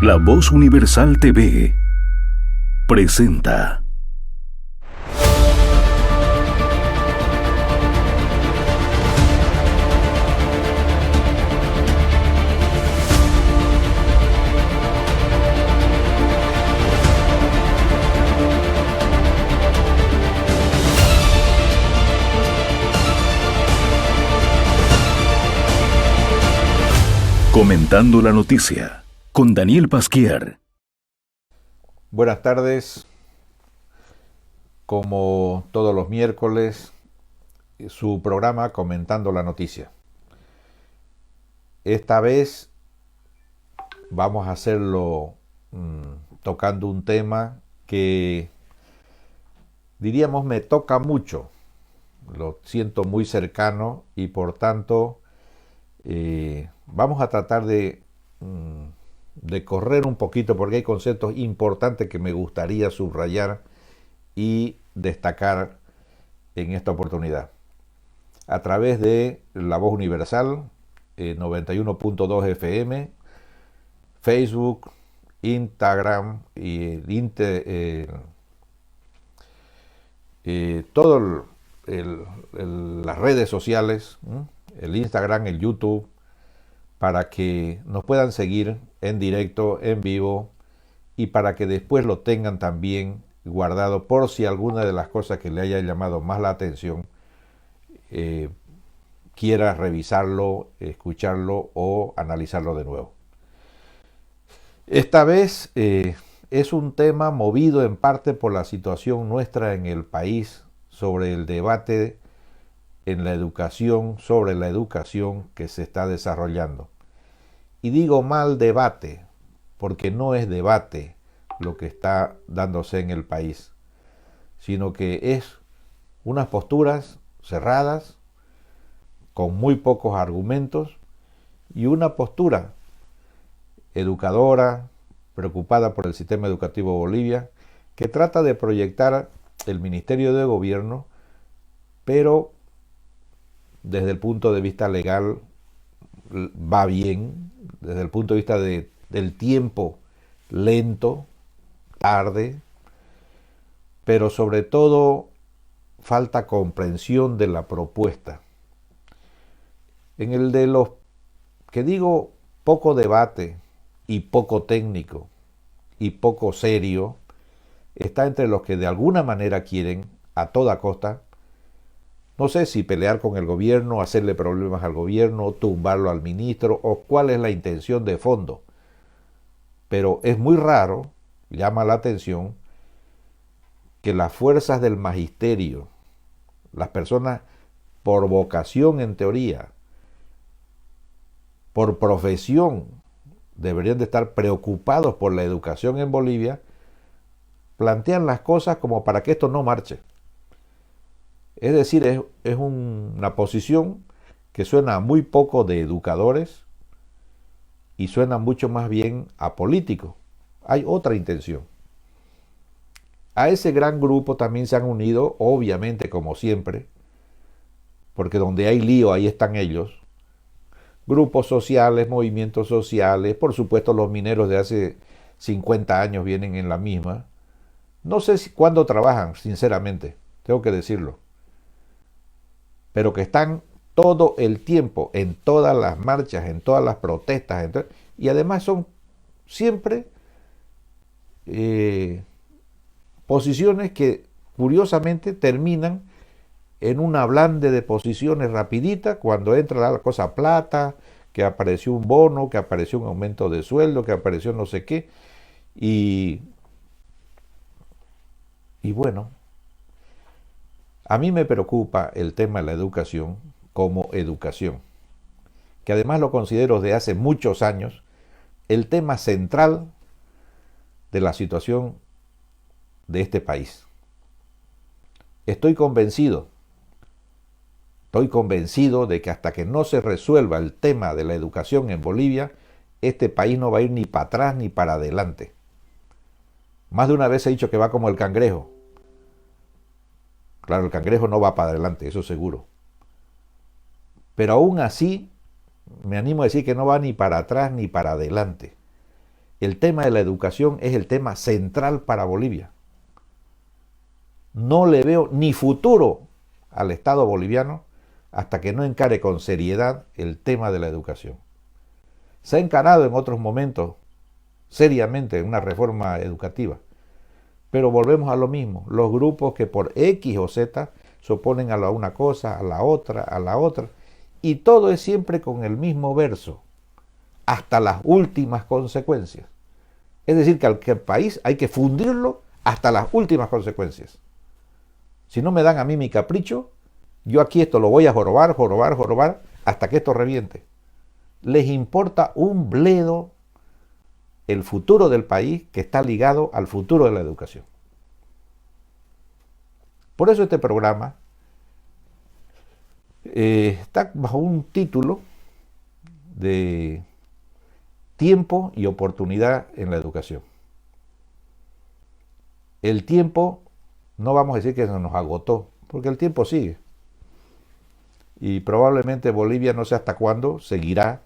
La Voz Universal TV presenta Comentando la Noticia con Daniel Pasquier. Buenas tardes, como todos los miércoles, su programa Comentando la Noticia. Esta vez vamos a hacerlo tocando un tema que diríamos me toca mucho, lo siento muy cercano y por tanto vamos a tratar de correr un poquito porque hay conceptos importantes que me gustaría subrayar y destacar en esta oportunidad. A través de La Voz Universal, 91.2 FM, Facebook, Instagram y todas las redes sociales, el Instagram, el YouTube, para que nos puedan seguir en directo, en vivo, y para que después lo tengan también guardado por si alguna de las cosas que le haya llamado más la atención quiera revisarlo, escucharlo o analizarlo de nuevo. Esta vez es un tema movido en parte por la situación nuestra en el país sobre el debate en la educación, sobre la educación que se está desarrollando. Y digo mal debate, porque no es debate lo que está dándose en el país, sino que es unas posturas cerradas, con muy pocos argumentos, y una postura educadora, preocupada por el sistema educativo de Bolivia, que trata de proyectar el Ministerio de Gobierno, pero desde el punto de vista legal va bien, desde el punto de vista del tiempo lento, tarde, pero sobre todo falta comprensión de la propuesta. En el de los que digo poco debate y poco técnico y poco serio, está entre los que de alguna manera quieren a toda costa, no sé si pelear con el gobierno, hacerle problemas al gobierno, tumbarlo al ministro o cuál es la intención de fondo. Pero es muy raro, llama la atención, que las fuerzas del magisterio, las personas por vocación en teoría, por profesión, deberían de estar preocupados por la educación en Bolivia, plantean las cosas como para que esto no marche. Es decir, es una posición que suena muy poco de educadores y suena mucho más bien a políticos. Hay otra intención. A ese gran grupo también se han unido, obviamente como siempre, porque donde hay lío ahí están ellos, grupos sociales, movimientos sociales, por supuesto los mineros de hace 50 años vienen en la misma. No sé cuándo trabajan, sinceramente, tengo que decirlo, pero que están todo el tiempo en todas las marchas, en todas las protestas, y además son siempre posiciones que curiosamente terminan en un ablande de posiciones rapidita cuando entra la cosa plata, que apareció un bono, que apareció un aumento de sueldo, que apareció no sé qué, y bueno, a mí me preocupa el tema de la educación como educación, que además lo considero desde hace muchos años el tema central de la situación de este país. Estoy convencido de que hasta que no se resuelva el tema de la educación en Bolivia, este país no va a ir ni para atrás ni para adelante. Más de una vez he dicho que va como el cangrejo. Claro, el cangrejo no va para adelante, eso seguro. Pero aún así, me animo a decir que no va ni para atrás ni para adelante. el tema de la educación es el tema central para Bolivia. No le veo ni futuro al Estado boliviano hasta que no encare con seriedad el tema de la educación. Se ha encarado en otros momentos seriamente una reforma educativa, pero volvemos a lo mismo. Los grupos que por X o Z se oponen a una cosa, a la otra, y todo es siempre con el mismo verso, hasta las últimas consecuencias. Es decir, que al país hay que fundirlo hasta las últimas consecuencias. Si no me dan a mí mi capricho, yo aquí esto lo voy a jorobar, hasta que esto reviente. Les importa un bledo el futuro del país que está ligado al futuro de la educación. Por eso este programa está bajo un título de tiempo y oportunidad en la educación. El tiempo, no vamos a decir que se nos agotó, porque el tiempo sigue. Y probablemente Bolivia no sé hasta cuándo seguirá,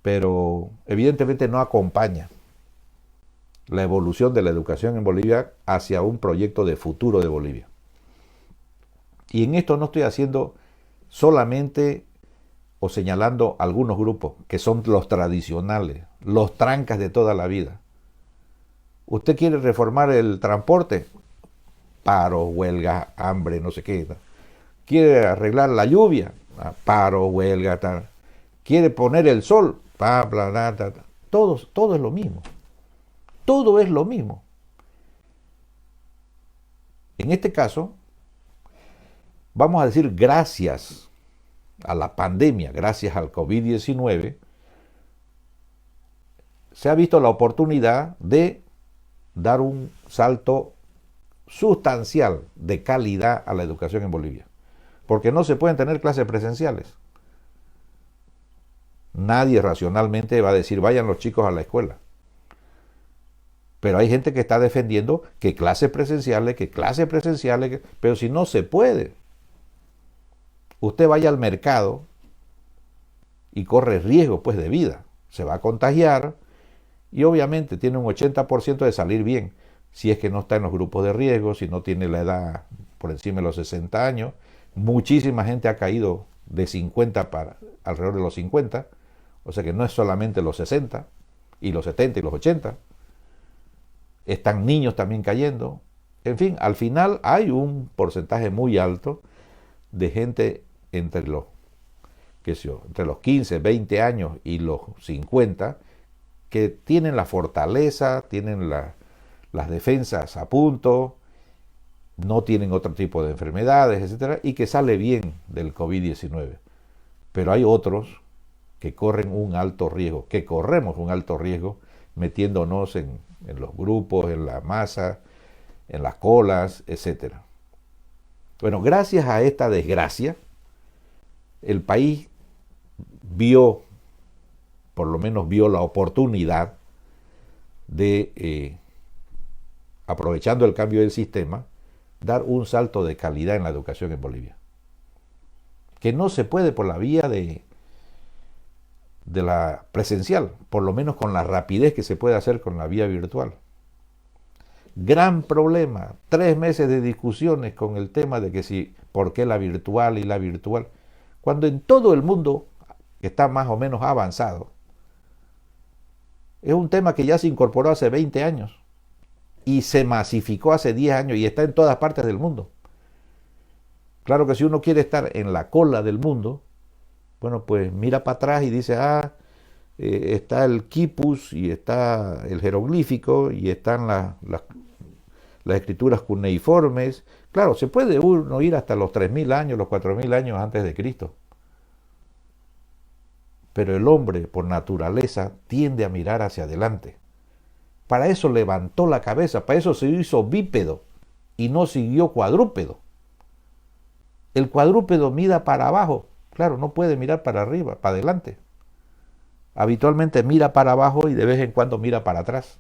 pero evidentemente no acompaña la evolución de la educación en Bolivia hacia un proyecto de futuro de Bolivia. Y en esto no estoy haciendo solamente o señalando algunos grupos que son los tradicionales, los trancas de toda la vida. ¿Usted quiere reformar el transporte? Paro, huelga, hambre, no sé qué. ¿Quiere arreglar la lluvia? Paro, huelga, tal. ¿Quiere poner el sol? Todo es lo mismo. Todo es lo mismo. En este caso, vamos a decir gracias a la pandemia, gracias al COVID-19, se ha visto la oportunidad de dar un salto sustancial de calidad a la educación en Bolivia. Porque no se pueden tener clases presenciales. Nadie racionalmente va a decir vayan los chicos a la escuela. Pero hay gente que está defendiendo que clases presenciales, pero si no se puede. Usted vaya al mercado y corre riesgo pues de vida. Se va a contagiar y obviamente tiene un 80% de salir bien. Si es que no está en los grupos de riesgo, si no tiene la edad por encima de los 60 años. Muchísima gente ha caído de 50 para alrededor de los 50. O sea que no es solamente los 60 y los 70 y los 80. Están niños también cayendo. En fin, al final hay un porcentaje muy alto de gente entre los 15, 20 años y los 50 que tienen la fortaleza, tienen las defensas a punto, no tienen otro tipo de enfermedades, etcétera, y que sale bien del COVID-19. Pero hay otros que corren un alto riesgo, que corremos un alto riesgo metiéndonos en los grupos, en la masa, en las colas, etcétera. Bueno, gracias a esta desgracia, el país por lo menos vio la oportunidad de, aprovechando el cambio del sistema, dar un salto de calidad en la educación en Bolivia. Que no se puede por la vía de la presencial, por lo menos con la rapidez que se puede hacer con la vía virtual. Gran problema, 3 meses de discusiones con el tema de que si, ¿por qué la virtual y la virtual? Cuando en todo el mundo que está más o menos avanzado, es un tema que ya se incorporó hace 20 años y se masificó hace 10 años y está en todas partes del mundo. Claro que si uno quiere estar en la cola del mundo, bueno, pues mira para atrás y dice, está el quipus y está el jeroglífico y están las escrituras cuneiformes. Claro, se puede uno ir hasta los 3.000 años, los 4.000 años antes de Cristo. Pero el hombre, por naturaleza, tiende a mirar hacia adelante. Para eso levantó la cabeza, para eso se hizo bípedo y no siguió cuadrúpedo. El cuadrúpedo mira para abajo, claro, no puede mirar para arriba, para adelante. Habitualmente mira para abajo y de vez en cuando mira para atrás.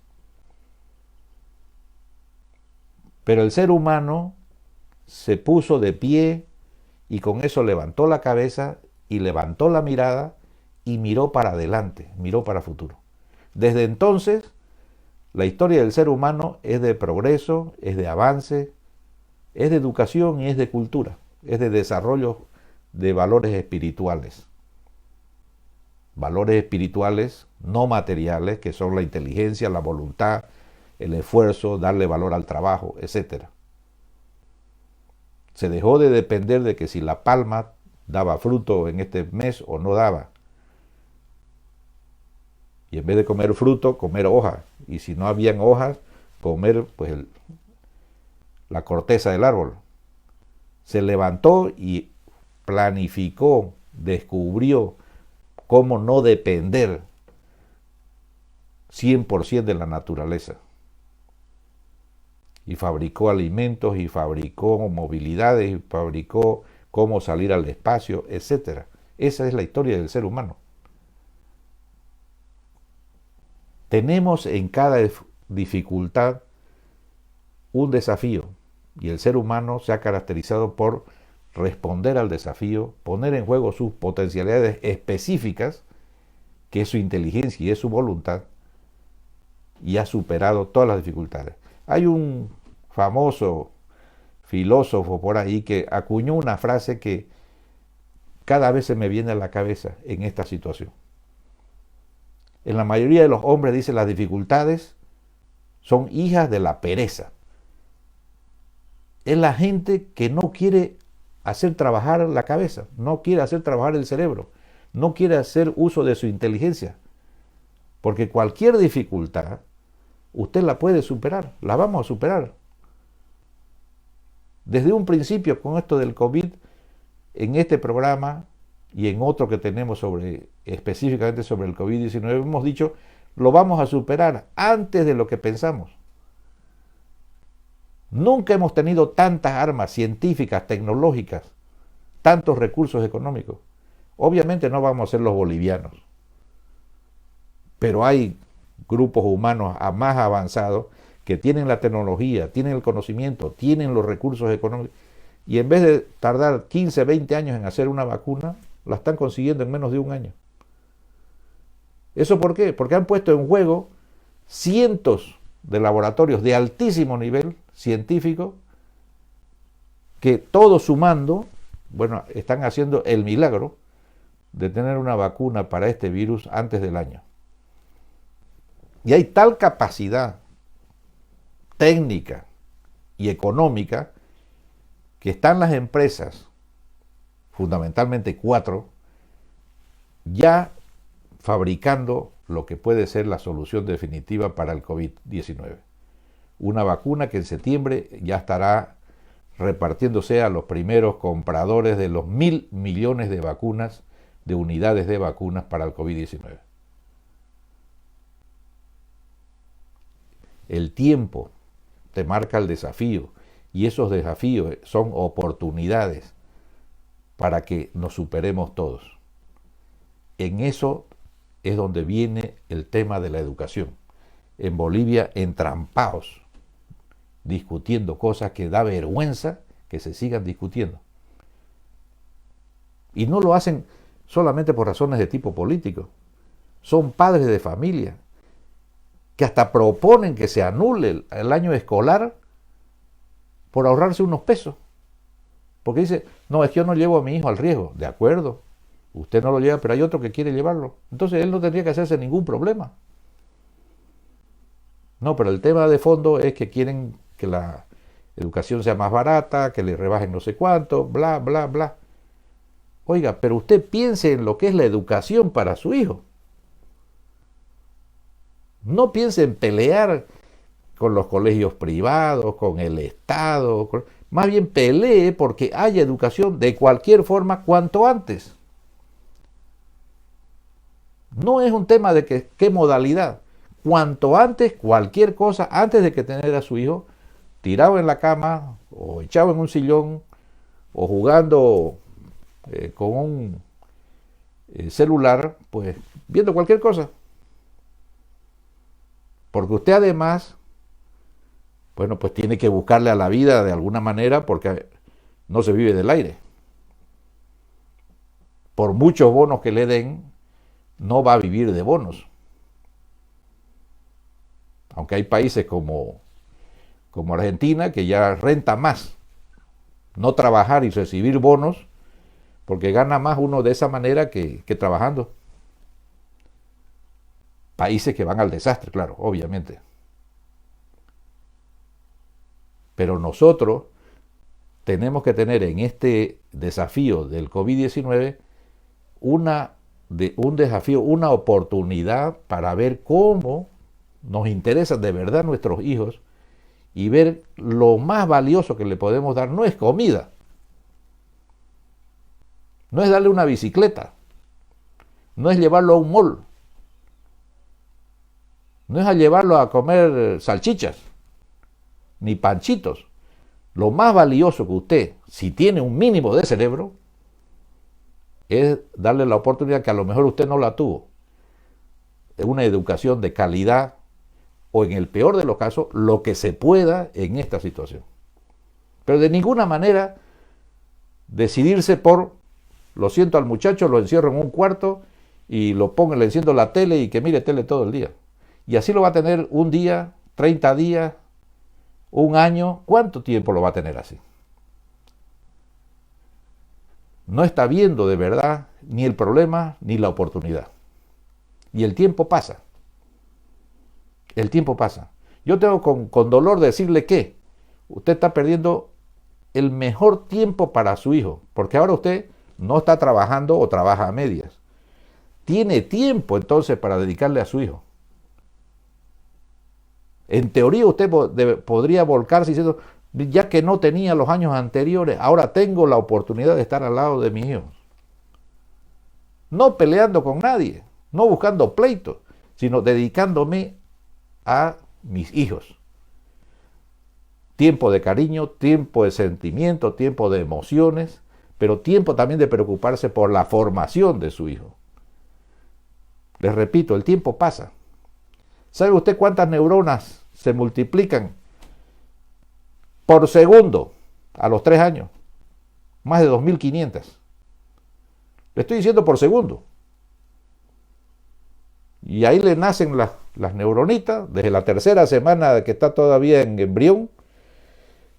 Pero el ser humano se puso de pie y con eso levantó la cabeza y levantó la mirada y miró para adelante, miró para futuro. Desde entonces, la historia del ser humano es de progreso, es de avance, es de educación y es de cultura, es de desarrollo de valores espirituales. Valores espirituales no materiales, que son la inteligencia, la voluntad, el esfuerzo, darle valor al trabajo, etc. Se dejó de depender de que si la palma daba fruto en este mes o no daba. Y en vez de comer fruto, comer hojas. Y si no habían hojas, comer pues la corteza del árbol. Se levantó y planificó, descubrió cómo no depender 100% de la naturaleza. Y fabricó alimentos, y fabricó movilidades, y fabricó cómo salir al espacio, etc. Esa es la historia del ser humano. Tenemos en cada dificultad un desafío, y el ser humano se ha caracterizado por responder al desafío, poner en juego sus potencialidades específicas, que es su inteligencia y es su voluntad, y ha superado todas las dificultades. Hay un famoso filósofo por ahí que acuñó una frase que cada vez se me viene a la cabeza en esta situación. En la mayoría de los hombres, dice, las dificultades son hijas de la pereza. Es la gente que no quiere hacer trabajar la cabeza, no quiere hacer trabajar el cerebro, no quiere hacer uso de su inteligencia. Porque cualquier dificultad, usted la puede superar, la vamos a superar. Desde un principio, con esto del COVID, en este programa y en otro que tenemos específicamente sobre el COVID-19, hemos dicho, lo vamos a superar antes de lo que pensamos. Nunca hemos tenido tantas armas científicas, tecnológicas, tantos recursos económicos. Obviamente no vamos a ser los bolivianos, pero hay grupos humanos más avanzados que tienen la tecnología, tienen el conocimiento, tienen los recursos económicos, y en vez de tardar 15, 20 años en hacer una vacuna, la están consiguiendo en menos de un año. ¿Eso por qué? Porque han puesto en juego cientos de laboratorios de altísimo nivel científico que todos sumando, bueno, están haciendo el milagro de tener una vacuna para este virus antes del año. Y hay tal capacidad técnica y económica que están las empresas, fundamentalmente 4, ya fabricando lo que puede ser la solución definitiva para el COVID-19. Una vacuna que en septiembre ya estará repartiéndose a los primeros compradores de los 1.000 millones de vacunas, de unidades de vacunas para el COVID-19. El tiempo te marca el desafío, y esos desafíos son oportunidades para que nos superemos todos. En eso es donde viene el tema de la educación. En Bolivia, entrampados, discutiendo cosas que da vergüenza que se sigan discutiendo. Y no lo hacen solamente por razones de tipo político. Son padres de familia que hasta proponen que se anule el año escolar por ahorrarse unos pesos. Porque dice, no, es que yo no llevo a mi hijo al riesgo. De acuerdo, usted no lo lleva, pero hay otro que quiere llevarlo. Entonces él no tendría que hacerse ningún problema. No, pero el tema de fondo es que quieren que la educación sea más barata, que le rebajen no sé cuánto, bla, bla, bla. Oiga, pero usted piense en lo que es la educación para su hijo. No piense en pelear con los colegios privados, con el Estado. Más bien pelee porque haya educación de cualquier forma cuanto antes. No es un tema de qué modalidad. Cuanto antes, cualquier cosa, antes de que tener a su hijo tirado en la cama, o echado en un sillón, o jugando con un celular, pues viendo cualquier cosa. Porque usted además, bueno, pues tiene que buscarle a la vida de alguna manera, porque no se vive del aire. Por muchos bonos que le den, no va a vivir de bonos. Aunque hay países como Argentina que ya renta más no trabajar y recibir bonos, porque gana más uno de esa manera que trabajando. Países que van al desastre, claro, obviamente. Pero nosotros tenemos que tener en este desafío del COVID-19 un desafío, una oportunidad para ver cómo nos interesan de verdad nuestros hijos y ver lo más valioso que le podemos dar. No es comida, no es darle una bicicleta, no es llevarlo a un mall, no es a llevarlo a comer salchichas ni panchitos. Lo más valioso que usted, si tiene un mínimo de cerebro, es darle la oportunidad que a lo mejor usted no la tuvo. Es una educación de calidad, o en el peor de los casos, lo que se pueda en esta situación. Pero de ninguna manera decidirse por, lo siento al muchacho, lo encierro en un cuarto y lo pongo, le enciendo la tele y que mire tele todo el día. Y así lo va a tener un día, 30 días, un año. ¿Cuánto tiempo lo va a tener así? No está viendo de verdad ni el problema ni la oportunidad. Y el tiempo pasa. El tiempo pasa. Yo tengo con dolor decirle que usted está perdiendo el mejor tiempo para su hijo, porque ahora usted no está trabajando o trabaja a medias. Tiene tiempo entonces para dedicarle a su hijo. En teoría usted podría volcarse diciendo, ya que no tenía los años anteriores, ahora tengo la oportunidad de estar al lado de mis hijos. No peleando con nadie, no buscando pleitos, sino dedicándome a mis hijos. Tiempo de cariño, tiempo de sentimiento, tiempo de emociones, pero tiempo también de preocuparse por la formación de su hijo. Les repito, el tiempo pasa. ¿Sabe usted cuántas neuronas se multiplican por segundo a los 3 años? Más de 2.500. Le estoy diciendo por segundo. Y ahí le nacen las neuronitas desde la tercera semana que está todavía en embrión.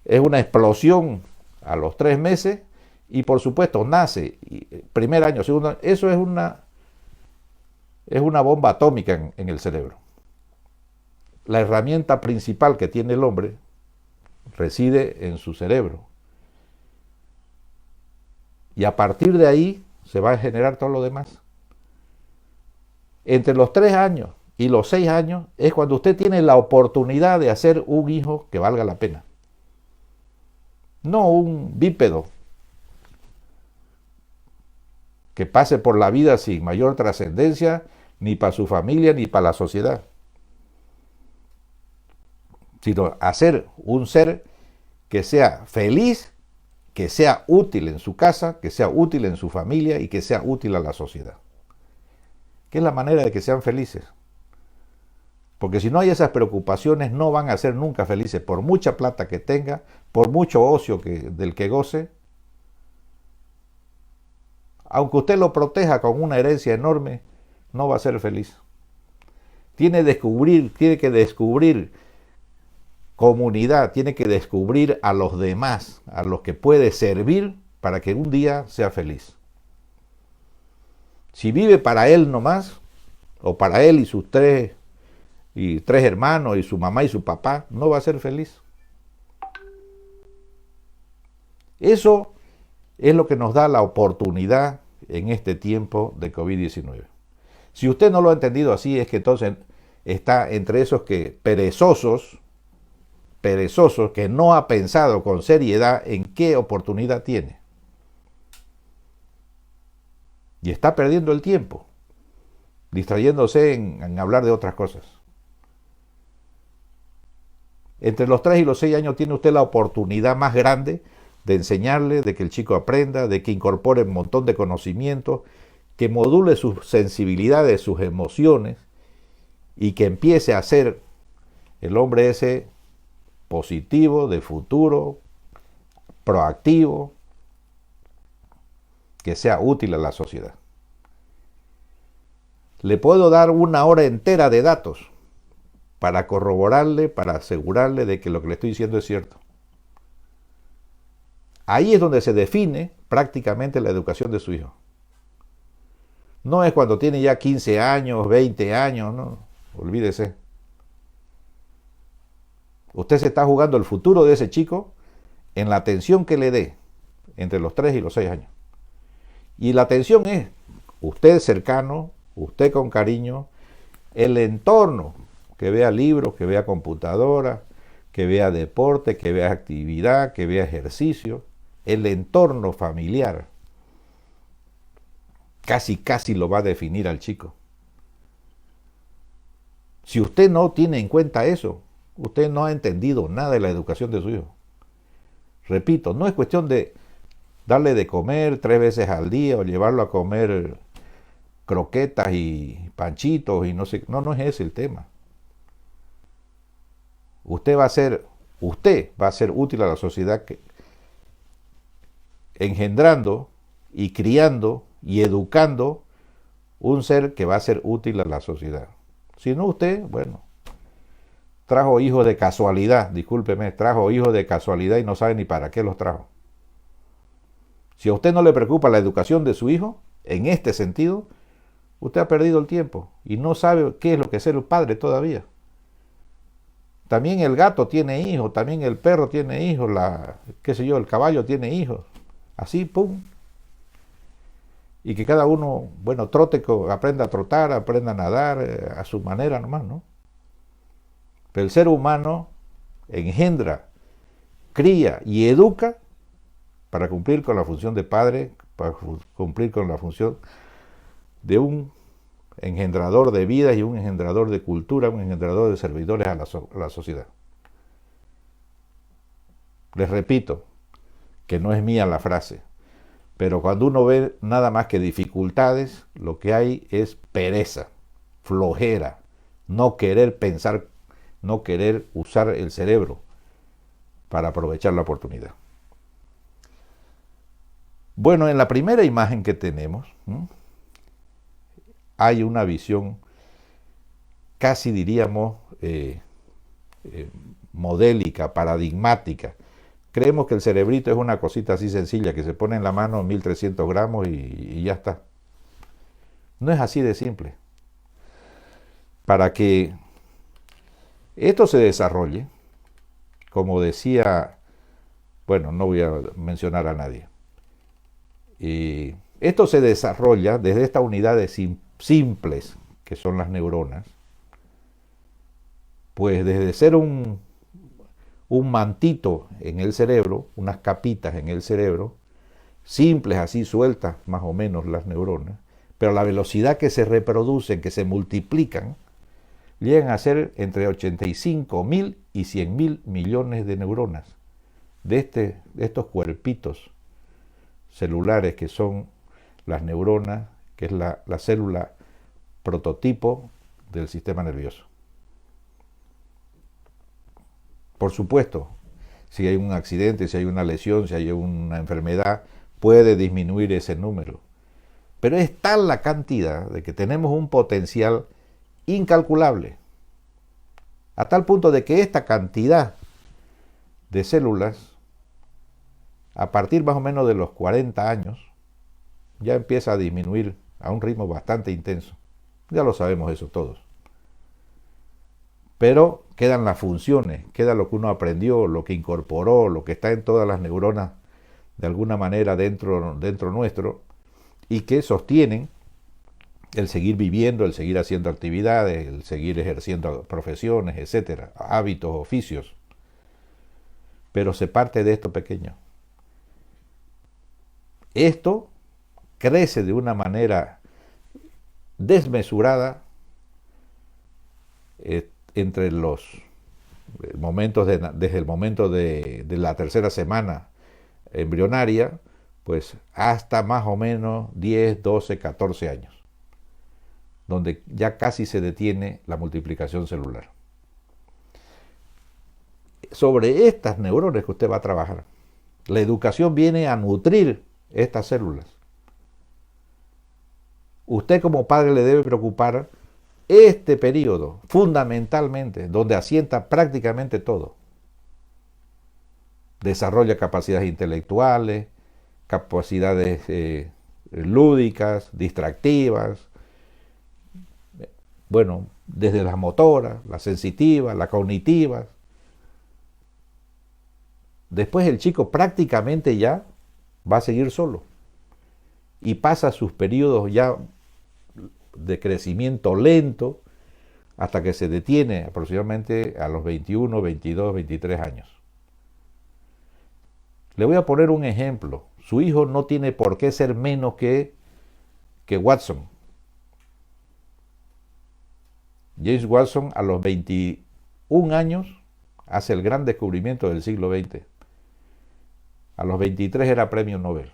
Es una explosión a los 3 meses y por supuesto nace primer año, segundo año. Eso es una bomba atómica en el cerebro. La herramienta principal que tiene el hombre reside en su cerebro. Y a partir de ahí se va a generar todo lo demás. Entre los 3 años y los 6 años es cuando usted tiene la oportunidad de hacer un hijo que valga la pena. No un bípedo que pase por la vida sin mayor trascendencia, ni para su familia, ni para la sociedad. Sino hacer un ser que sea feliz, que sea útil en su casa, que sea útil en su familia y que sea útil a la sociedad. ¿Qué es la manera de que sean felices? Porque si no hay esas preocupaciones, no van a ser nunca felices, por mucha plata que tenga, por mucho ocio del que goce. Aunque usted lo proteja con una herencia enorme, no va a ser feliz. Tiene que descubrir comunidad, tiene que descubrir a los demás, a los que puede servir para que un día sea feliz. Si vive para él nomás, o para él y sus tres hermanos, y su mamá y su papá, no va a ser feliz. Eso es lo que nos da la oportunidad en este tiempo de COVID-19. Si usted no lo ha entendido así, es que entonces está entre esos que perezosos, que no ha pensado con seriedad en qué oportunidad tiene. Y está perdiendo el tiempo, distrayéndose en hablar de otras cosas. Entre los 3 y los 6 años tiene usted la oportunidad más grande de enseñarle, de que el chico aprenda, de que incorpore un montón de conocimientos, que module sus sensibilidades, sus emociones, y que empiece a ser el hombre ese positivo, de futuro, proactivo, que sea útil a la sociedad. Le puedo dar 1 hora entera de datos para corroborarle, para asegurarle de que lo que le estoy diciendo es cierto. Ahí es donde se define prácticamente la educación de su hijo. No es cuando tiene ya 15 años, 20 años, no, olvídese. Usted se está jugando el futuro de ese chico en la atención que le dé entre los 3 y los 6 años. Y la atención es usted cercano, usted con cariño, el entorno, que vea libros, que vea computadora, que vea deporte, que vea actividad, que vea ejercicio, el entorno familiar. Casi lo va a definir al chico. Si usted no tiene en cuenta eso, usted no ha entendido nada de la educación de su hijo. Repito, no es cuestión de darle de comer 3 veces al día o llevarlo a comer croquetas y panchitos y no sé. No es ese el tema. Usted va a ser útil a la sociedad engendrando y criando y educando un ser que va a ser útil a la sociedad. Si no usted, bueno, trajo hijos de casualidad, discúlpeme, trajo hijos de casualidad y no sabe ni para qué los trajo. Si a usted no le preocupa la educación de su hijo, en este sentido, usted ha perdido el tiempo y no sabe qué es lo que es ser un padre todavía. También el gato tiene hijos, también el perro tiene hijos, el caballo tiene hijos. Así, pum. Y que cada uno, bueno, aprenda a trotar, aprenda a nadar a su manera nomás, ¿no? Pero el ser humano engendra, cría y educa para cumplir con la función de padre, para cumplir con la función de un engendrador de vida y un engendrador de cultura, un engendrador de servidores a la sociedad. Les repito que no es mía la frase, pero cuando uno ve nada más que dificultades, lo que hay es pereza, flojera, no querer pensar, no querer usar el cerebro para aprovechar la oportunidad. Bueno, en la primera imagen que tenemos, hay una visión casi diríamos modélica, paradigmática. Creemos que el cerebrito es una cosita así sencilla que se pone en la mano 1300 gramos y ya está. No es así de simple. Para que esto se desarrolle, como decía, bueno, no voy a mencionar a nadie, esto se desarrolla desde estas unidades simples que son las neuronas, pues desde ser un mantito en el cerebro, unas capitas en el cerebro, simples así sueltas más o menos las neuronas, pero a la velocidad que se reproducen, que se multiplican, llegan a ser entre 85.000 y 100.000 millones de neuronas de estos cuerpitos celulares que son las neuronas, que es la célula prototipo del sistema nervioso. Por supuesto, si hay un accidente, si hay una lesión, si hay una enfermedad, puede disminuir ese número. Pero es tal la cantidad de que tenemos un potencial incalculable, a tal punto de que esta cantidad de células, a partir más o menos de los 40 años, ya empieza a disminuir a un ritmo bastante intenso. Ya lo sabemos eso todos. Pero quedan las funciones, queda lo que uno aprendió, lo que incorporó, lo que está en todas las neuronas de alguna manera dentro nuestro y que sostienen el seguir viviendo, el seguir haciendo actividades, el seguir ejerciendo profesiones, etcétera, hábitos, oficios. Pero se parte de esto pequeño. Esto crece de una manera desmesurada entre los momentos desde el momento de la tercera semana embrionaria, pues hasta más o menos 10, 12, 14 años, donde ya casi se detiene la multiplicación celular. Sobre estas neuronas que usted va a trabajar, la educación viene a nutrir estas células. Usted como padre le debe preocupar este periodo, fundamentalmente, donde asienta prácticamente todo. Desarrolla capacidades intelectuales, capacidades lúdicas, distractivas, bueno, desde las motoras, las sensitivas, las cognitivas. Después el chico prácticamente ya va a seguir solo y pasa sus periodos ya de crecimiento lento hasta que se detiene aproximadamente a los 21, 22, 23 años. Le voy a poner un ejemplo. Su hijo no tiene por qué ser menos que Watson. James Watson a los 21 años hace el gran descubrimiento del siglo XX. A los 23 era premio Nobel.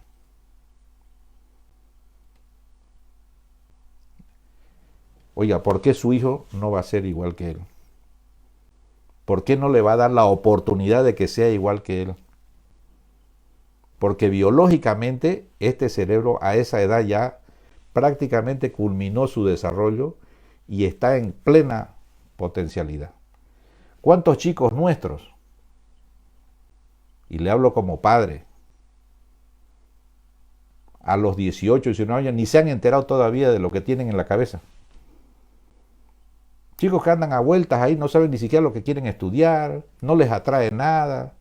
Oiga, ¿por qué su hijo no va a ser igual que él? ¿Por qué no le va a dar la oportunidad de que sea igual que él? Porque biológicamente este cerebro a esa edad ya prácticamente culminó su desarrollo y está en plena potencialidad. ¿Cuántos chicos nuestros? Y le hablo como padre. A los 18, 19 años ni se han enterado todavía de lo que tienen en la cabeza. Chicos que andan a vueltas ahí, no saben ni siquiera lo que quieren estudiar, no les atrae nada.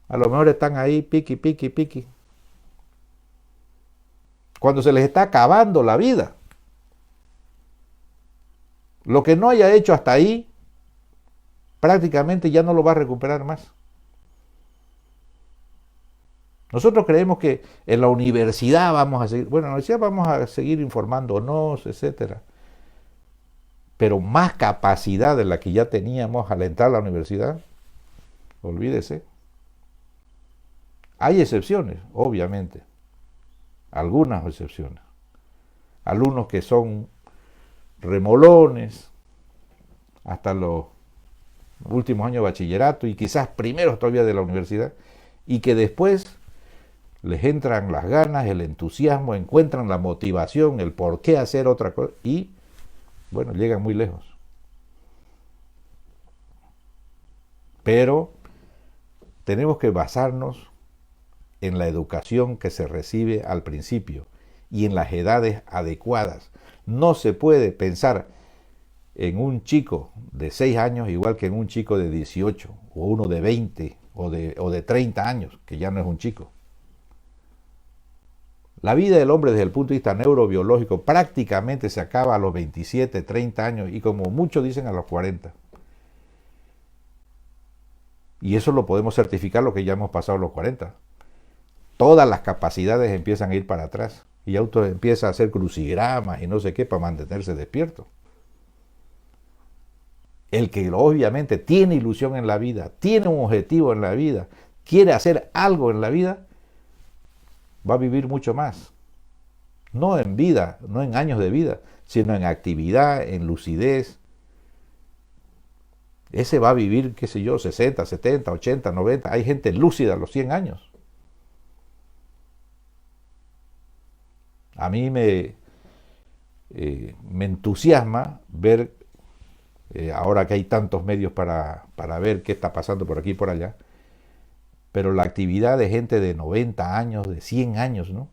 A lo mejor están ahí piqui, piqui, piqui. Cuando se les está acabando la vida. Lo que no haya hecho hasta ahí, prácticamente ya no lo va a recuperar más. Nosotros creemos que en la universidad vamos a seguir, bueno, en la universidad vamos a seguir informándonos, etcétera. Pero más capacidad de la que ya teníamos al entrar a la universidad, olvídese. Hay excepciones, obviamente, algunas excepciones. Alumnos que son remolones hasta los últimos años de bachillerato y quizás primeros todavía de la universidad, y que después les entran las ganas, el entusiasmo, encuentran la motivación, el por qué hacer otra cosa y, bueno, llegan muy lejos. Pero tenemos que basarnos en la educación que se recibe al principio y en las edades adecuadas. No se puede pensar en un chico de 6 años igual que en un chico de 18 o uno de 20 o de 30 años, que ya no es un chico. La vida del hombre desde el punto de vista neurobiológico prácticamente se acaba a los 27, 30 años y como muchos dicen a los 40. Y eso lo podemos certificar lo que ya hemos pasado los 40. Todas las capacidades empiezan a ir para atrás y auto empieza a hacer crucigramas y no sé qué para mantenerse despierto. El que obviamente tiene ilusión en la vida, tiene un objetivo en la vida, quiere hacer algo en la vida, va a vivir mucho más. No en vida, no en años de vida, sino en actividad, en lucidez. Ese va a vivir, qué sé yo, 60, 70, 80, 90. Hay gente lúcida a los 100 años. A mí me entusiasma ver, ahora que hay tantos medios para ver qué está pasando por aquí y por allá, pero la actividad de gente de 90 años, de 100 años, ¿no?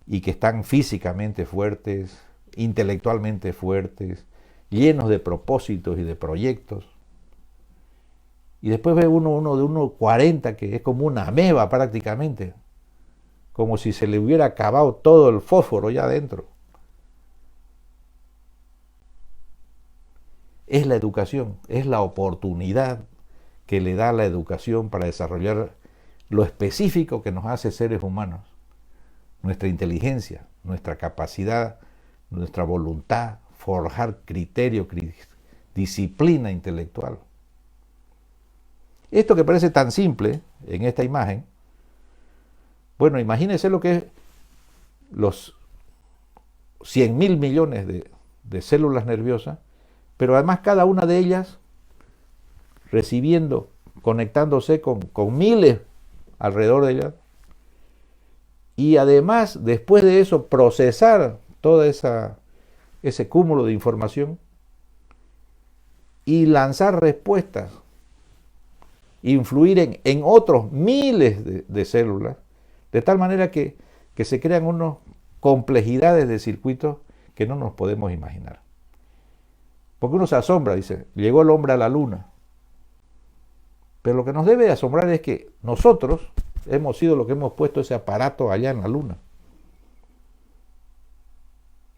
Y que están físicamente fuertes, intelectualmente fuertes, llenos de propósitos y de proyectos. Y después ve uno de 1,40 que es como una ameba prácticamente, como si se le hubiera acabado todo el fósforo ya adentro. Es la educación, es la oportunidad que le da la educación para desarrollar lo específico que nos hace seres humanos. Nuestra inteligencia, nuestra capacidad, nuestra voluntad, forjar criterio, disciplina intelectual. Esto que parece tan simple en esta imagen, bueno, imagínense lo que es los 100.000 millones de células nerviosas, pero además cada una de ellas recibiendo, conectándose con miles alrededor de ellas, y además después de eso procesar toda esa ese cúmulo de información y lanzar respuestas, influir en otros miles de células, de tal manera que se crean unas complejidades de circuitos que no nos podemos imaginar. Porque uno se asombra, dice, llegó el hombre a la luna. Pero lo que nos debe asombrar es que nosotros hemos sido los que hemos puesto ese aparato allá en la luna.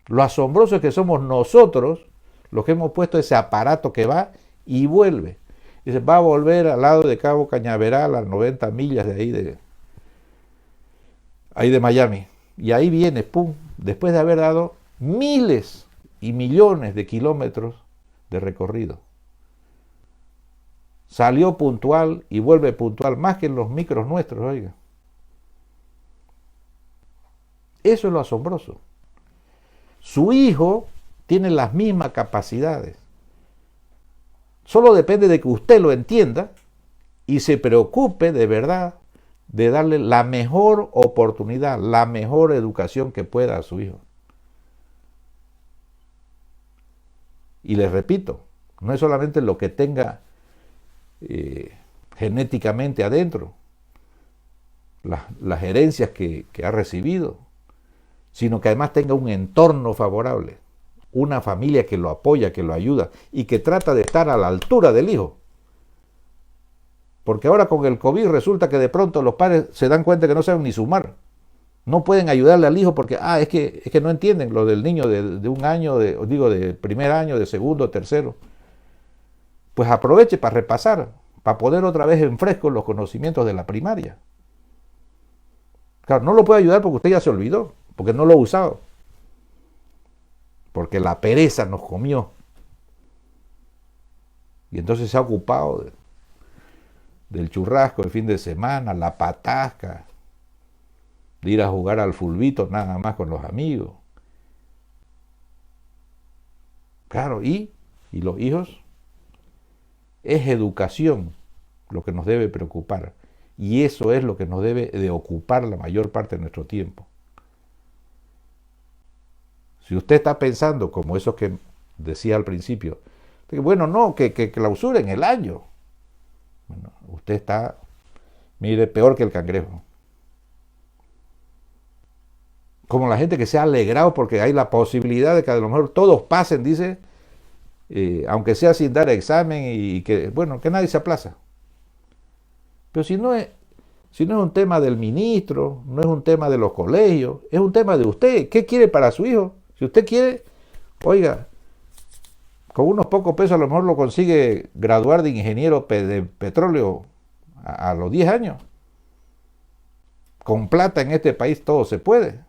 Lo asombroso es que somos nosotros los que hemos puesto ese aparato que va y vuelve. Dice, va a volver al lado de Cabo Cañaveral, a 90 millas de ahí de Miami. Y ahí viene, pum, después de haber dado miles y millones de kilómetros de recorrido. Salió puntual y vuelve puntual, más que en los micros nuestros, oiga. Eso es lo asombroso. Su hijo tiene las mismas capacidades. Solo depende de que usted lo entienda y se preocupe de verdad de darle la mejor oportunidad, la mejor educación que pueda a su hijo. Y les repito, no es solamente lo que tenga genéticamente adentro, las herencias que ha recibido, sino que además tenga un entorno favorable, una familia que lo apoya, que lo ayuda y que trata de estar a la altura del hijo. Porque ahora con el COVID resulta que de pronto los padres se dan cuenta que no saben ni sumar. No pueden ayudarle al hijo porque es que no entienden lo del niño de un año, de primer año, de segundo, tercero. Pues aproveche para repasar, para poner otra vez en fresco los conocimientos de la primaria. Claro, no lo puede ayudar porque usted ya se olvidó, porque no lo ha usado. Porque la pereza nos comió. Y entonces se ha ocupado del churrasco el fin de semana, la patasca, de ir a jugar al fulbito nada más con los amigos. Claro, y los hijos, es educación lo que nos debe preocupar. Y eso es lo que nos debe de ocupar la mayor parte de nuestro tiempo. Si usted está pensando, como eso que decía al principio, que bueno, no, que clausuren el año. Bueno, usted está, mire, peor que el cangrejo. Como la gente que se ha alegrado porque hay la posibilidad de que a lo mejor todos pasen, dice, aunque sea sin dar examen y que, bueno, que nadie se aplaza. Pero si no es un tema del ministro, no es un tema de los colegios, es un tema de usted. ¿Qué quiere para su hijo? Si usted quiere, oiga, con unos pocos pesos a lo mejor lo consigue graduar de ingeniero de petróleo a los 10 años. Con plata en este país todo se puede.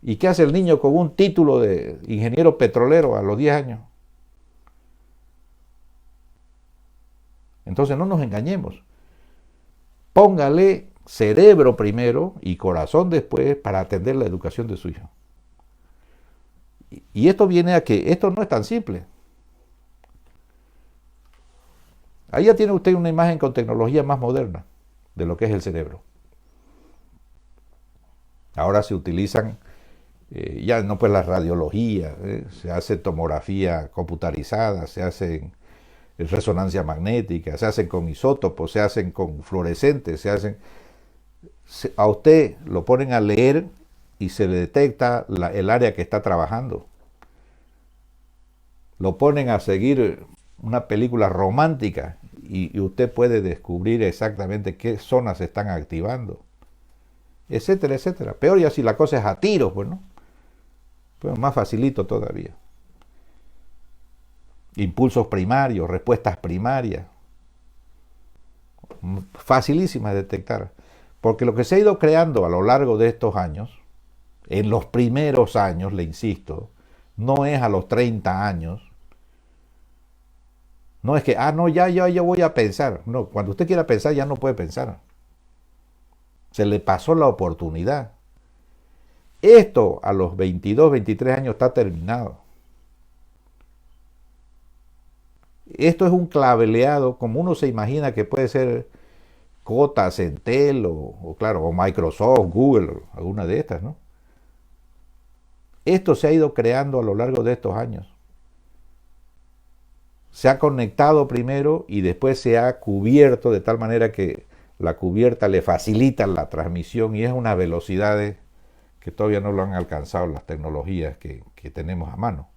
¿Y qué hace el niño con un título de ingeniero petrolero a los 10 años? Entonces no nos engañemos. Póngale cerebro primero y corazón después para atender la educación de su hijo. Y esto viene a que esto no es tan simple. Ahí ya tiene usted una imagen con tecnología más moderna de lo que es el cerebro. Ahora se utilizan ya no pues la radiología, se hace tomografía computarizada, se hacen resonancia magnética, se hacen con isótopos, se hacen con fluorescentes, a usted lo ponen a leer y se le detecta el área que está trabajando. Lo ponen a seguir una película romántica y usted puede descubrir exactamente qué zonas se están activando, etcétera, etcétera. Peor ya si la cosa es a tiros, pues, ¿no? Pues más facilito todavía. Impulsos primarios, respuestas primarias. Facilísimas de detectar. Porque lo que se ha ido creando a lo largo de estos años, en los primeros años, le insisto, no es a los 30 años. No es que, no, ya voy a pensar. No, cuando usted quiera pensar ya no puede pensar. Se le pasó la oportunidad. Esto a los 22, 23 años está terminado. Esto es un claveleado, como uno se imagina que puede ser Cota, Centel o Microsoft, Google, alguna de estas, ¿no? Esto se ha ido creando a lo largo de estos años. Se ha conectado primero y después se ha cubierto de tal manera que la cubierta le facilita la transmisión y es unas velocidades que todavía no lo han alcanzado las tecnologías que tenemos a mano.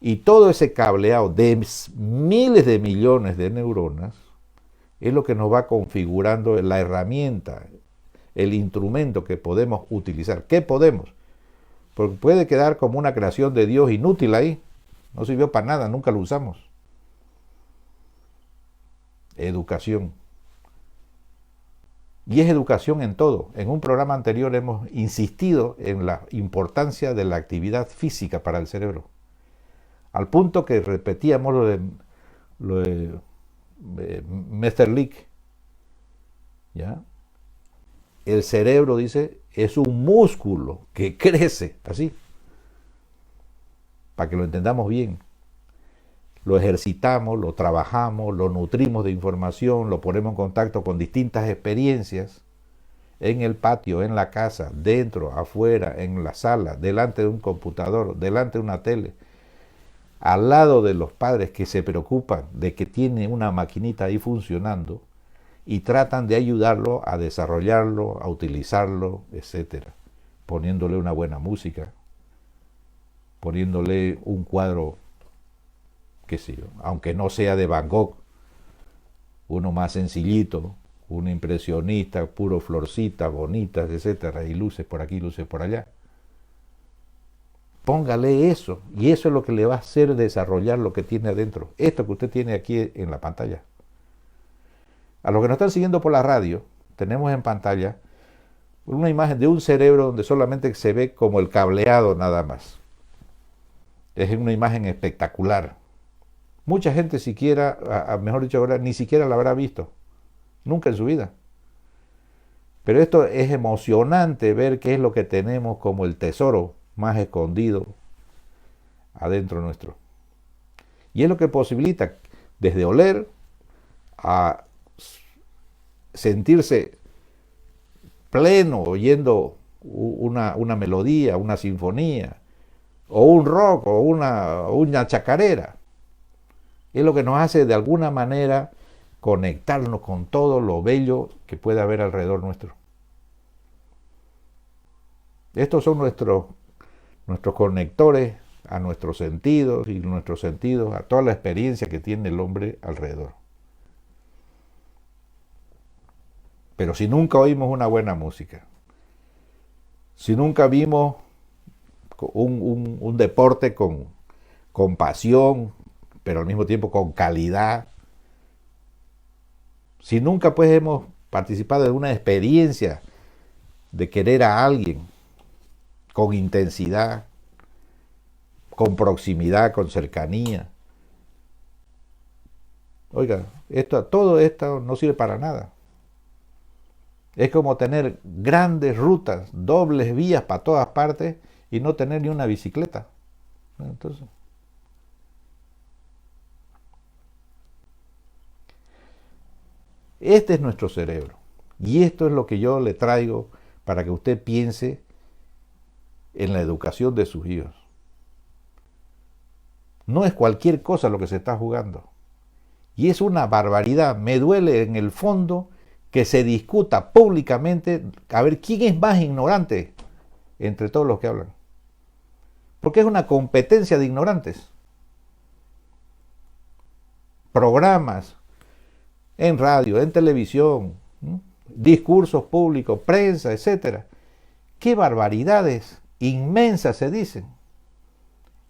Y todo ese cableado de miles de millones de neuronas es lo que nos va configurando la herramienta, el instrumento que podemos utilizar. ¿Qué podemos? Porque puede quedar como una creación de Dios inútil ahí. No sirvió para nada, nunca lo usamos. Educación. Y es educación en todo. En un programa anterior hemos insistido en la importancia de la actividad física para el cerebro. Al punto que repetíamos lo de Mesterlich. ¿Ya? El cerebro, dice, es un músculo que crece así. Para que lo entendamos bien. Lo ejercitamos, lo trabajamos, lo nutrimos de información, lo ponemos en contacto con distintas experiencias en el patio, en la casa, dentro, afuera, en la sala, delante de un computador, delante de una tele, al lado de los padres que se preocupan de que tiene una maquinita ahí funcionando y tratan de ayudarlo a desarrollarlo, a utilizarlo, etcétera, poniéndole una buena música, poniéndole un cuadro, qué sé yo, aunque no sea de Van Gogh, uno más sencillito, un impresionista, puro florcitas bonitas, etcétera, y luces por aquí, luces por allá. Póngale eso, y eso es lo que le va a hacer desarrollar lo que tiene adentro, esto que usted tiene aquí en la pantalla. A los que nos están siguiendo por la radio, tenemos en pantalla una imagen de un cerebro donde solamente se ve como el cableado nada más. Es una imagen espectacular. Mucha gente siquiera, mejor dicho ahora, ni siquiera la habrá visto. Nunca en su vida. Pero esto es emocionante ver qué es lo que tenemos como el tesoro más escondido adentro nuestro. Y es lo que posibilita desde oler a sentirse pleno oyendo una melodía, una sinfonía, o un rock, o una chacarera. Es lo que nos hace de alguna manera conectarnos con todo lo bello que puede haber alrededor nuestro. Estos son nuestros conectores a nuestros sentidos y nuestros sentidos a toda la experiencia que tiene el hombre alrededor. Pero si nunca oímos una buena música, si nunca vimos un deporte con pasión, pero al mismo tiempo con calidad, si nunca pues hemos participado de una experiencia de querer a alguien con intensidad, con proximidad, con cercanía, oiga, todo esto no sirve para nada. Es como tener grandes rutas, dobles vías para todas partes y no tener ni una bicicleta. Entonces, este es nuestro cerebro. Y esto es lo que yo le traigo para que usted piense en la educación de sus hijos. No es cualquier cosa lo que se está jugando. Y es una barbaridad. Me duele en el fondo que se discuta públicamente a ver quién es más ignorante entre todos los que hablan. Porque es una competencia de ignorantes. Programas en radio, en televisión, discursos públicos, prensa, etcétera. Qué barbaridades inmensas se dicen.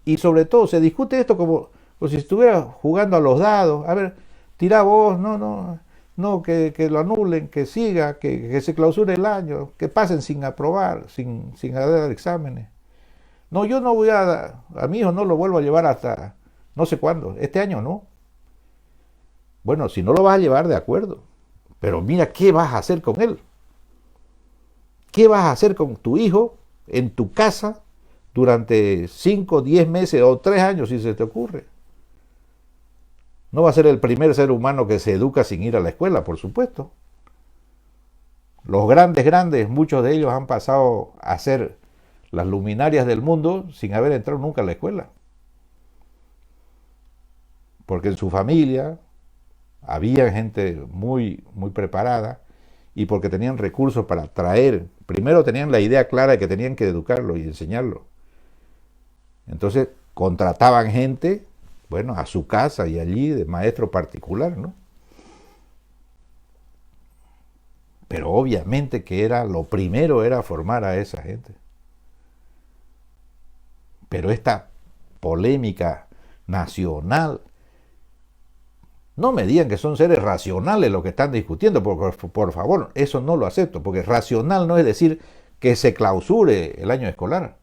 Y sobre todo se discute esto como si estuviera jugando a los dados. A ver, tira vos, no, que lo anulen, que siga, que se clausure el año, que pasen sin aprobar, sin dar exámenes. No, yo no voy a mi hijo no lo vuelvo a llevar hasta no sé cuándo, este año no. Bueno, si no lo vas a llevar, de acuerdo, pero mira qué vas a hacer con él. ¿Qué vas a hacer con tu hijo en tu casa durante 5, 10 meses o 3 años si se te ocurre? No va a ser el primer ser humano que se educa sin ir a la escuela, por supuesto. Los grandes, muchos de ellos han pasado a ser las luminarias del mundo sin haber entrado nunca a la escuela. Porque en su familia había gente muy, muy preparada y porque tenían recursos para traer. Primero tenían la idea clara de que tenían que educarlo y enseñarlo. Entonces contrataban gente, bueno, a su casa y allí de maestro particular, ¿no? Pero obviamente que lo primero era formar a esa gente. Pero esta polémica nacional, no me digan que son seres racionales los que están discutiendo, por favor, eso no lo acepto, porque racional no es decir que se clausure el año escolar.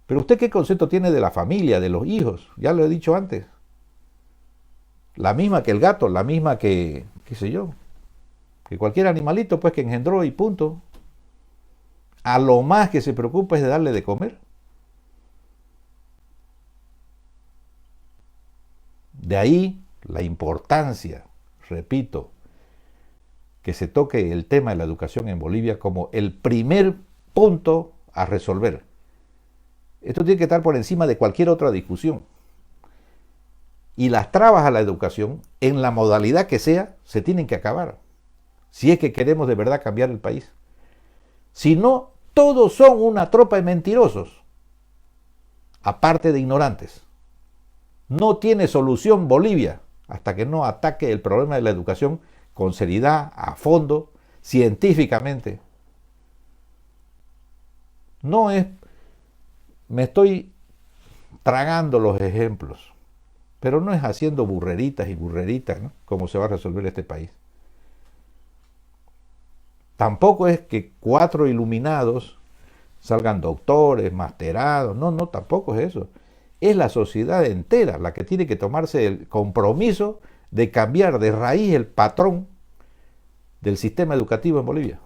Pero usted, ¿qué concepto tiene de la familia, de los hijos? Ya lo he dicho antes. La misma que el gato, la misma que, qué sé yo, que cualquier animalito pues que engendró y punto. A lo más que se preocupa es de darle de comer. De ahí la importancia, repito, que se toque el tema de la educación en Bolivia como el primer punto a resolver. Esto tiene que estar por encima de cualquier otra discusión. Y las trabas a la educación, en la modalidad que sea, se tienen que acabar. Si es que queremos de verdad cambiar el país. Si no, todos son una tropa de mentirosos, aparte de ignorantes. No tiene solución Bolivia hasta que no ataque el problema de la educación con seriedad, a fondo, científicamente. No es... Me estoy tragando los ejemplos, pero no es haciendo burreritas y burreritas, ¿no?, cómo se va a resolver este país. Tampoco es que 4 iluminados salgan doctores, masterados, no, tampoco es eso. Es la sociedad entera la que tiene que tomarse el compromiso de cambiar de raíz el patrón del sistema educativo en Bolivia.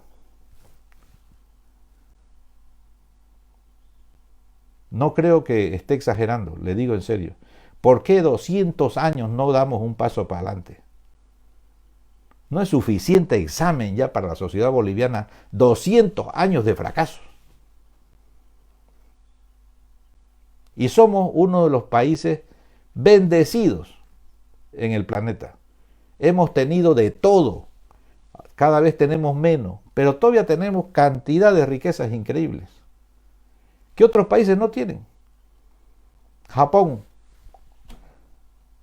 No creo que esté exagerando, le digo en serio. ¿Por qué 200 años no damos un paso para adelante? No es suficiente examen ya para la sociedad boliviana, 200 años de fracaso. Y somos uno de los países bendecidos en el planeta. Hemos tenido de todo, cada vez tenemos menos, pero todavía tenemos cantidad de riquezas increíbles que otros países no tienen. Japón,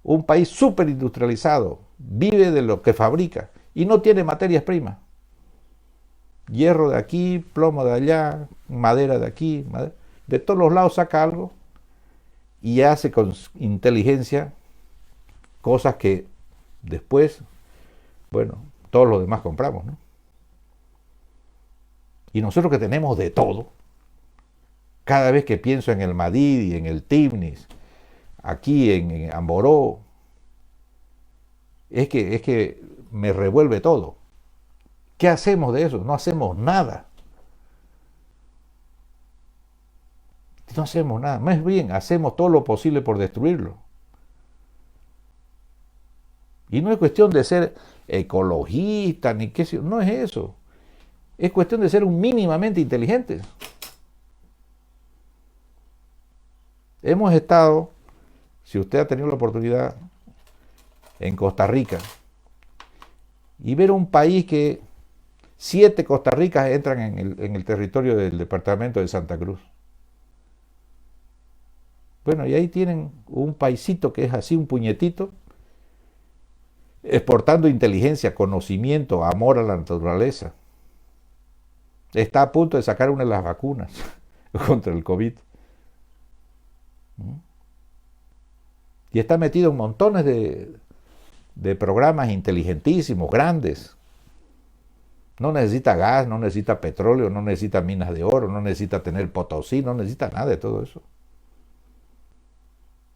un país súper industrializado, vive de lo que fabrica y no tiene materias primas. Hierro de aquí, plomo de allá, madera de aquí, de todos los lados saca algo y hace con inteligencia cosas que después, bueno, todos los demás compramos, ¿no? Y nosotros que tenemos de todo, cada vez que pienso en el Madidi, en el Tibnis, aquí en Amboró, es que me revuelve todo. ¿Qué hacemos de eso? No hacemos nada. No hacemos nada. Más bien, hacemos todo lo posible por destruirlo. Y no es cuestión de ser ecologista, ni qué sé yo. No es eso. Es cuestión de ser mínimamente inteligentes. Hemos estado, si usted ha tenido la oportunidad, en Costa Rica, y ver un país que 7 Costa Ricas entran en el territorio del departamento de Santa Cruz. Bueno, y ahí tienen un paisito que es así, un puñetito, exportando inteligencia, conocimiento, amor a la naturaleza. Está a punto de sacar una de las vacunas contra el COVID. Y está metido en montones de programas inteligentísimos, grandes. No necesita gas, no necesita petróleo, no necesita minas de oro, no necesita tener Potosí, no necesita nada de todo eso.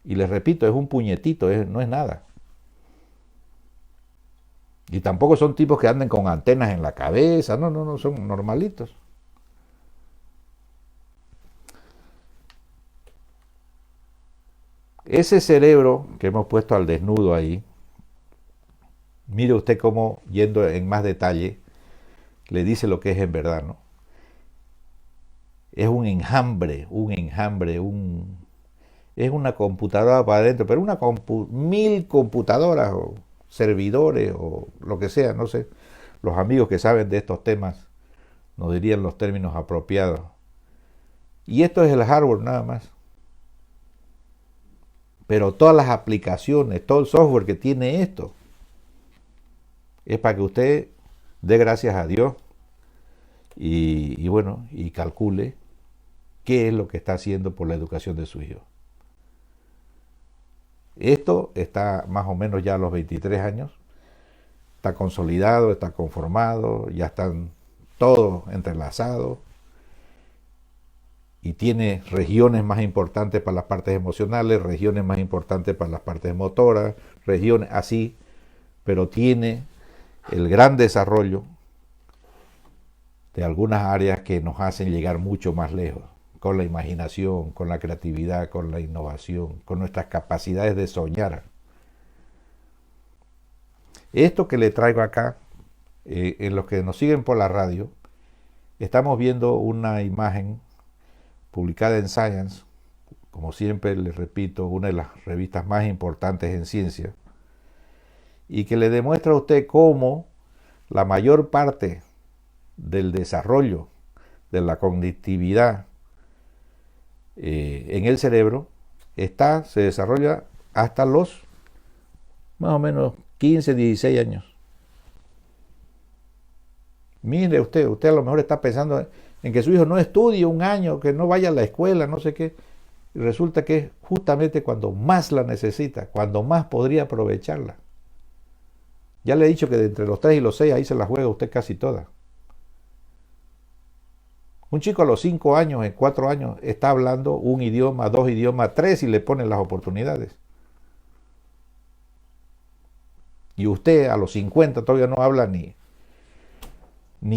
Y les repito, es un puñetito, no es nada. Y tampoco son tipos que anden con antenas en la cabeza, no, son normalitos. Ese cerebro que hemos puesto al desnudo ahí, mire usted cómo, yendo en más detalle, le dice lo que es en verdad, ¿no? es un enjambre, es una computadora para adentro, pero mil computadoras o servidores o lo que sea, no sé. Los amigos que saben de estos temas nos dirían los términos apropiados. Y esto es el hardware nada más. Pero todas las aplicaciones, todo el software que tiene esto, es para que usted dé gracias a Dios y calcule qué es lo que está haciendo por la educación de su hijo. Esto está más o menos ya a los 23 años, está consolidado, está conformado, ya están todos entrelazados y tiene regiones más importantes para las partes emocionales, regiones más importantes para las partes motoras, regiones así, pero tiene el gran desarrollo de algunas áreas que nos hacen llegar mucho más lejos, con la imaginación, con la creatividad, con la innovación, con nuestras capacidades de soñar. Esto que le traigo acá, en los que nos siguen por la radio, estamos viendo una imagen publicada en Science, como siempre les repito, una de las revistas más importantes en ciencia, y que le demuestra a usted cómo la mayor parte del desarrollo de la cognitividad en el cerebro se desarrolla hasta los más o menos 15, 16 años. Mire usted a lo mejor está pensando en que su hijo no estudie un año, que no vaya a la escuela, no sé qué. Y resulta que es justamente cuando más la necesita, cuando más podría aprovecharla. Ya le he dicho que de entre los 3 y los 6 ahí se la juega usted casi toda. Un chico a los 5 años, en 4 años, está hablando un idioma, 2 idiomas, 3 y le ponen las oportunidades. Y usted a los 50 todavía no habla ni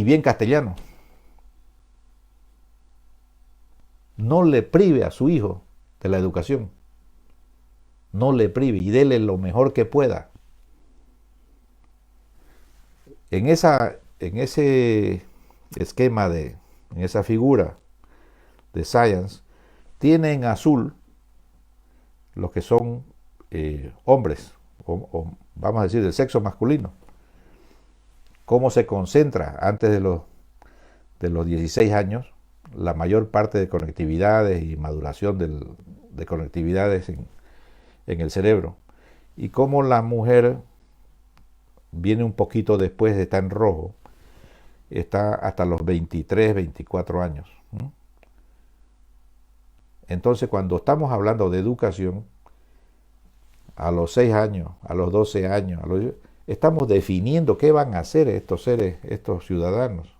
bien castellano. No le prive a su hijo de la educación. No le prive y dele lo mejor que pueda. En ese esquema en esa figura de Science, tiene en azul los que son hombres, o vamos a decir del sexo masculino. Cómo se concentra antes de los 16 años la mayor parte de conectividades y maduración de conectividades en el cerebro. Y cómo la mujer viene un poquito después, está en rojo, está hasta los 23, 24 años. Entonces, cuando estamos hablando de educación, a los 6 años, a los 12 años, estamos definiendo qué van a hacer estos seres, estos ciudadanos.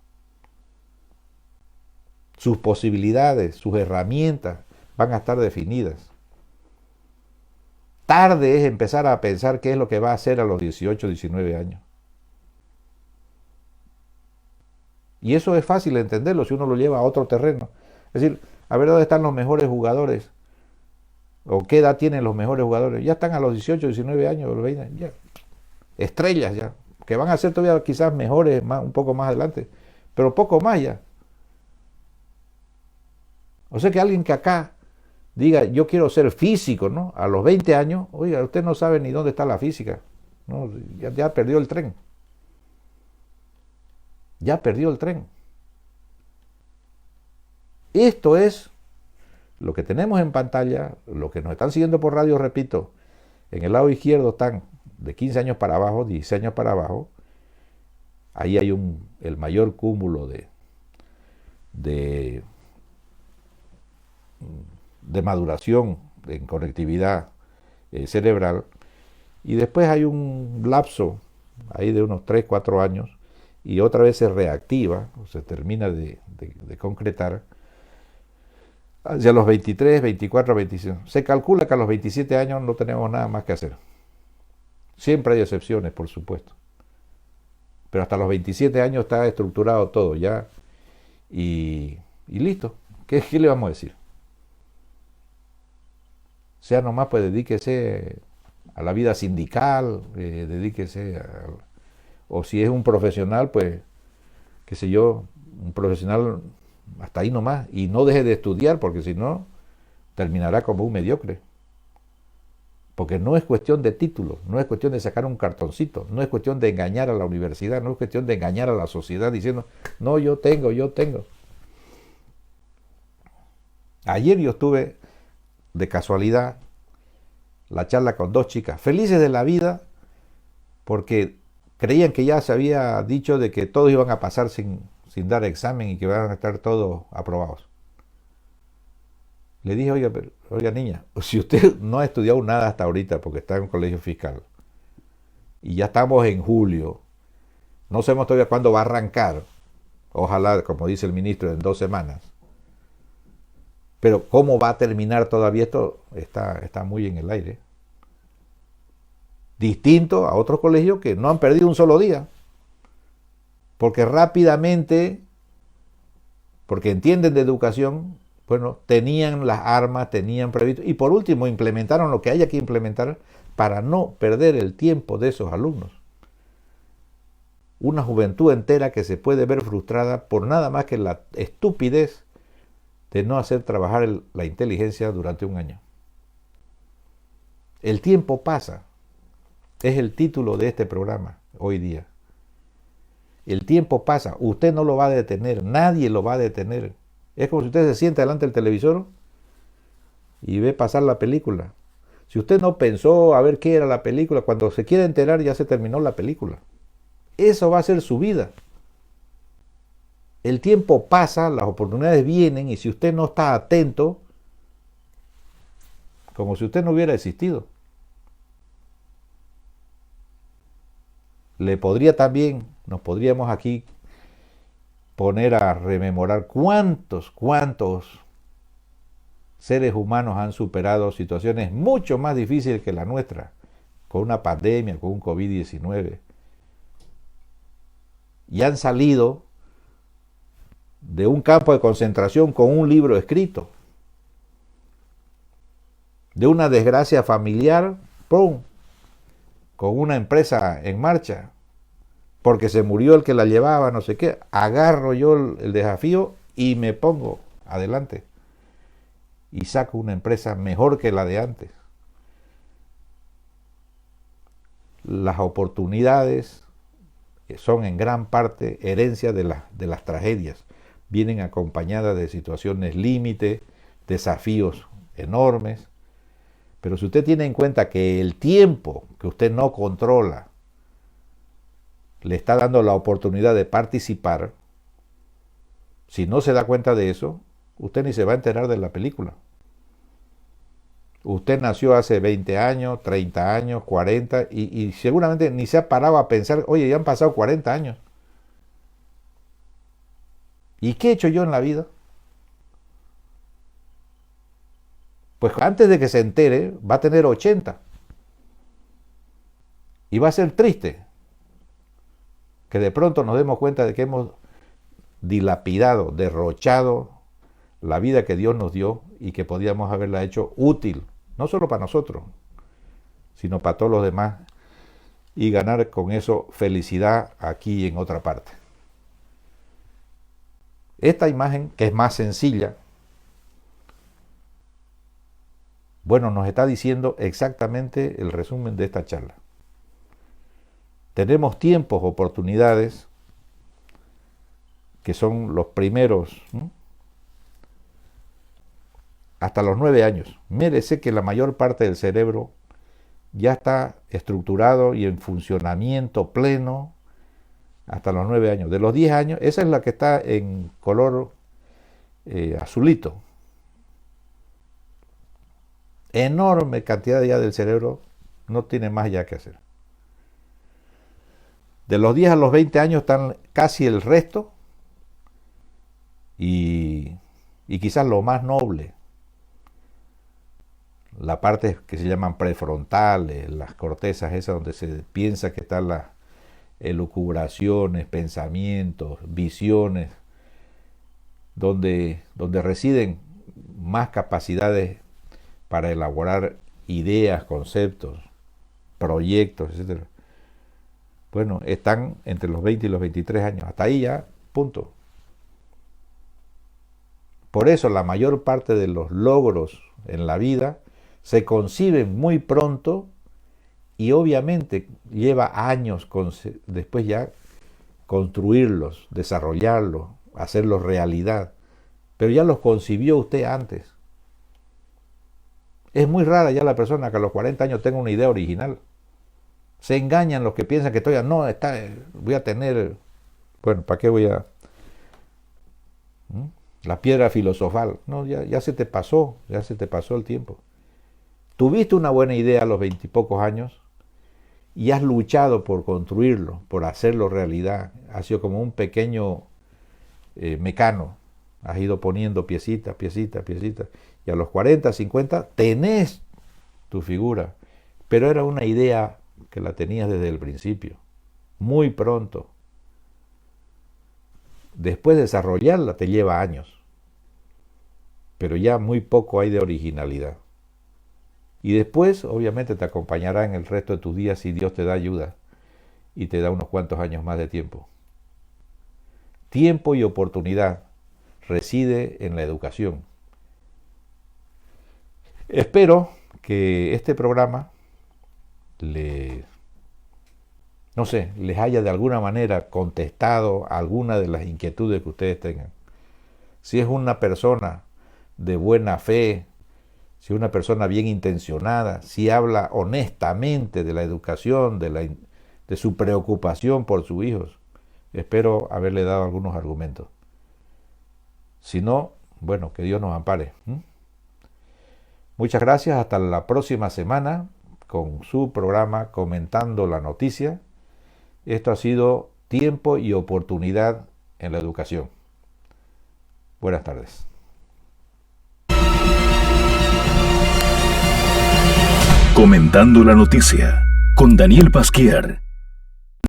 Sus posibilidades, sus herramientas van a estar definidas. Tarde es empezar a pensar qué es lo que va a hacer a los 18, 19 años. Y eso es fácil entenderlo si uno lo lleva a otro terreno. Es decir, a ver dónde están los mejores jugadores. ¿O qué edad tienen los mejores jugadores? Ya están a los 18, 19 años, los 20, ya. Estrellas ya. Que van a ser todavía quizás mejores un poco más adelante. Pero poco más ya. O sea que alguien que acá diga, yo quiero ser físico, ¿no? A los 20 años, oiga, usted no sabe ni dónde está la física. ¿No? Ya perdió el tren. Ya perdió el tren. Esto es lo que tenemos en pantalla, lo que nos están siguiendo por radio, repito, en el lado izquierdo están de 15 años para abajo, 16 años para abajo. Ahí hay el mayor cúmulo de maduración en conectividad cerebral, y después hay un lapso ahí de unos 3, 4 años y otra vez se reactiva o se termina de concretar hacia los 23, 24, 25. Se calcula que a los 27 años no tenemos nada más que hacer. Siempre hay excepciones, por supuesto, pero hasta los 27 años está estructurado todo ya y listo. ¿Qué le vamos a decir? Sea nomás, pues dedíquese a la vida sindical, o si es un profesional, pues, qué sé yo, un profesional hasta ahí nomás, y no deje de estudiar, porque si no, terminará como un mediocre. Porque no es cuestión de título, no es cuestión de sacar un cartoncito, no es cuestión de engañar a la universidad, no es cuestión de engañar a la sociedad diciendo, no, yo tengo, yo tengo. Ayer yo estuve, de casualidad, la charla con dos chicas, felices de la vida, porque creían que ya se había dicho de que todos iban a pasar sin dar examen y que iban a estar todos aprobados. Le dije, oiga niña, si usted no ha estudiado nada hasta ahorita porque está en un colegio fiscal y ya estamos en julio, no sabemos todavía cuándo va a arrancar, ojalá, como dice el ministro, en 2 semanas, pero cómo va a terminar todavía esto está muy en el aire. Distinto a otros colegios que no han perdido un solo día, porque rápidamente, porque entienden de educación, bueno, tenían las armas, tenían previsto, y por último implementaron lo que haya que implementar para no perder el tiempo de esos alumnos. Una juventud entera que se puede ver frustrada por nada más que la estupidez de no hacer trabajar la inteligencia durante un año. El tiempo pasa. Es el título de este programa hoy día. El tiempo pasa. Usted no lo va a detener. Nadie lo va a detener. Es como si usted se sienta delante del televisor y ve pasar la película. Si usted no pensó a ver qué era la película, cuando se quiere enterar ya se terminó la película. Eso va a ser su vida. El tiempo pasa, las oportunidades vienen y si usted no está atento, como si usted no hubiera existido. Nos podríamos aquí poner a rememorar cuántos seres humanos han superado situaciones mucho más difíciles que la nuestra, con una pandemia, con un COVID-19, y han salido de un campo de concentración con un libro escrito, de una desgracia familiar, ¡pum!, con una empresa en marcha, porque se murió el que la llevaba, no sé qué, agarro yo el desafío y me pongo adelante y saco una empresa mejor que la de antes. Las oportunidades son en gran parte herencia de las tragedias, vienen acompañadas de situaciones límite, desafíos enormes, pero si usted tiene en cuenta que el tiempo que usted no controla le está dando la oportunidad de participar, si no se da cuenta de eso, usted ni se va a enterar de la película. Usted nació hace 20 años, 30 años, 40 y seguramente ni se ha parado a pensar, oye, ya han pasado 40 años. ¿Y qué he hecho yo en la vida? Pues antes de que se entere, va a tener 80. Y va a ser triste que de pronto nos demos cuenta de que hemos dilapidado, derrochado la vida que Dios nos dio y que podíamos haberla hecho útil, no solo para nosotros, sino para todos los demás, y ganar con eso felicidad aquí y en otra parte. Esta imagen, que es más sencilla, bueno, nos está diciendo exactamente el resumen de esta charla. Tenemos tiempos, oportunidades, que son los primeros, ¿no?, hasta los 9 años. Mírese que la mayor parte del cerebro ya está estructurado y en funcionamiento pleno hasta los 9 años. De los 10 años, esa es la que está en color azulito. Enorme cantidad ya del cerebro, no tiene más ya que hacer. De los 10 a los 20 años están casi el resto y quizás lo más noble, la parte que se llaman prefrontales, las cortezas esas donde se piensa que están las elucubraciones, pensamientos, visiones, donde residen más capacidades para elaborar ideas, conceptos, proyectos, etc. Bueno, están entre los 20 y los 23 años. Hasta ahí ya, punto. Por eso la mayor parte de los logros en la vida se conciben muy pronto y obviamente lleva años después ya construirlos, desarrollarlos, hacerlos realidad. Pero ya los concibió usted antes. Es muy rara ya la persona que a los 40 años tenga una idea original. Se engañan los que piensan que todavía no, voy a tener, bueno, ¿para qué voy a...? La piedra filosofal. No, ya se te pasó el tiempo. Tuviste una buena idea a los 20 y pocos años y has luchado por construirlo, por hacerlo realidad. Has sido como un pequeño mecano. Has ido poniendo piecita, piecita, piecita. Y a los 40, 50 tenés tu figura. Pero era una idea que la tenías desde el principio. Muy pronto. Después de desarrollarla te lleva años. Pero ya muy poco hay de originalidad. Y después, obviamente, te acompañará en el resto de tus días si Dios te da ayuda y te da unos cuantos años más de tiempo. Tiempo y oportunidad reside en la educación. Espero que este programa les haya de alguna manera contestado alguna de las inquietudes que ustedes tengan. Si es una persona de buena fe, si es una persona bien intencionada, si habla honestamente de la educación, de su preocupación por sus hijos, espero haberle dado algunos argumentos. Si no, bueno, que Dios nos ampare. Muchas gracias, hasta la próxima semana con su programa Comentando la Noticia. Esto ha sido Tiempo y Oportunidad en la Educación. Buenas tardes. Comentando la Noticia con Daniel Pasquier.